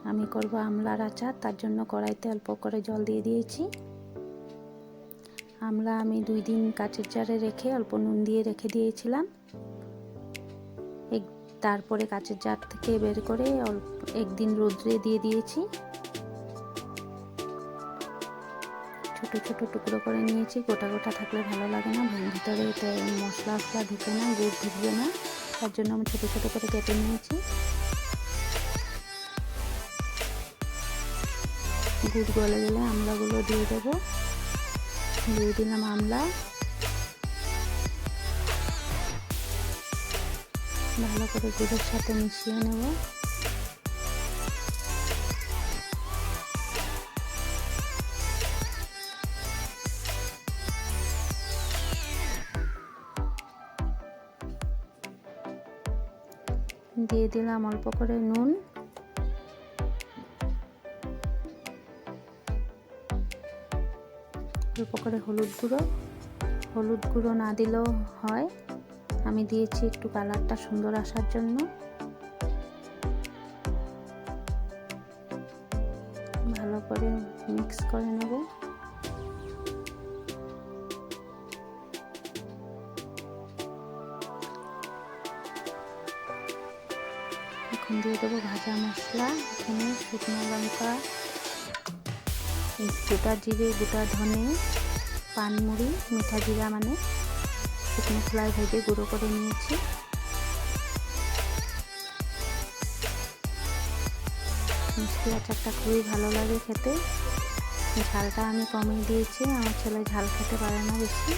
আমি করব আমলার আচার, তার জন্য কড়াইতে অল্প করে জল দিয়ে দিয়েছি। আমলা আমি 2 দিন কাচের জারে রেখে অল্প নুন দিয়ে রেখে দিয়েছিলাম। তারপরে কাচের জার থেকে বের করে একদিন রোদ্রে দিয়ে দিয়েছি। ছোট ছোট টুকরো করে নিয়েছি, গোটা গোটা থাকলে ভালো লাগে না, ভিতরে মশলা ঢুকে না, গুড় ঢুকবে না, তার জন্য আমি ছোট ছোট করে কেটে নিয়েছি। গুড় গলে গেলে আমলাগুলো দিয়ে দেবো। দিয়ে দিলাম আমলা, ভালো করে গুড়ের সাথে মিশিয়ে নেব। দিয়ে দিলাম অল্প করে নুন, অল্প করে হলুদ গুঁড়ো না দিলেও হয়, আমি দিয়েছি একটু কালারটা সুন্দর আসার জন্য। ভালো করে মিক্স করে নেব। এখন দিয়ে দেবো ভাজা মশলা, এখানে শুকনো লঙ্কা, গোটা জিরে, গোটা ধনে, পানমুড়ি, মিঠা জিরা মানে শুকনো খোলায় ভেজে গুঁড়ো করে নিয়েছি। মিষ্টি আচারটা খুবই ভালো লাগে খেতে। ঝালটা আমি কমিয়ে দিয়েছি, আমার ছেলে ঝাল খেতে পারে না বেশি।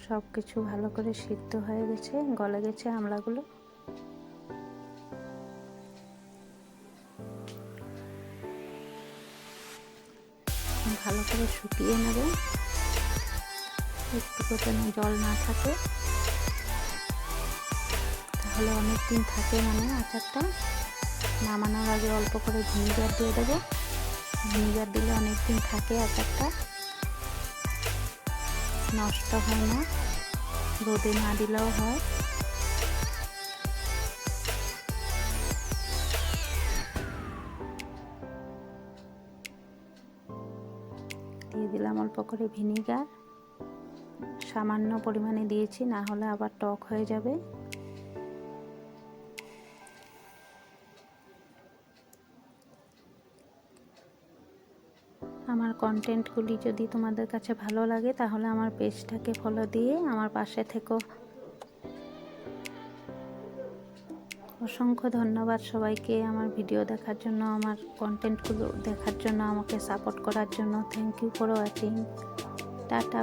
সব কিছু ভালো করে সিদ্ধ হয়ে গেছে, গলে গেছে আমলাগুলো। ভালো করে শুকিয়ে নেব, একটু যেন জল না থাকে, তাহলে অনেক দিন থাকে মানে আচারটা। নামানোর আগে অল্প করে ভিনিগার দিয়ে দেবো, ভিনিগার দিলে অনেক দিন থাকে আচারটা, নষ্ট হয় না, রোদে না দিলেও হয়। দিয়ে দিলাম অল্প করে ভিনিগার, সামান্য পরিমাণে দিয়েছি, না হলে আবার টক হয়ে যাবে। আমার কন্টেন্টগুলি যদি তোমাদের কাছে ভালো লাগে তাহলে আমার পেজটাকে ফলো দিয়ে আমার পাশে থেকো। অসংখ্য ধন্যবাদ সবাইকে আমার ভিডিও দেখার জন্য, আমার কন্টেন্টগুলো দেখার জন্য, আমাকে সাপোর্ট করার জন্য। Thank you for watching. Tata.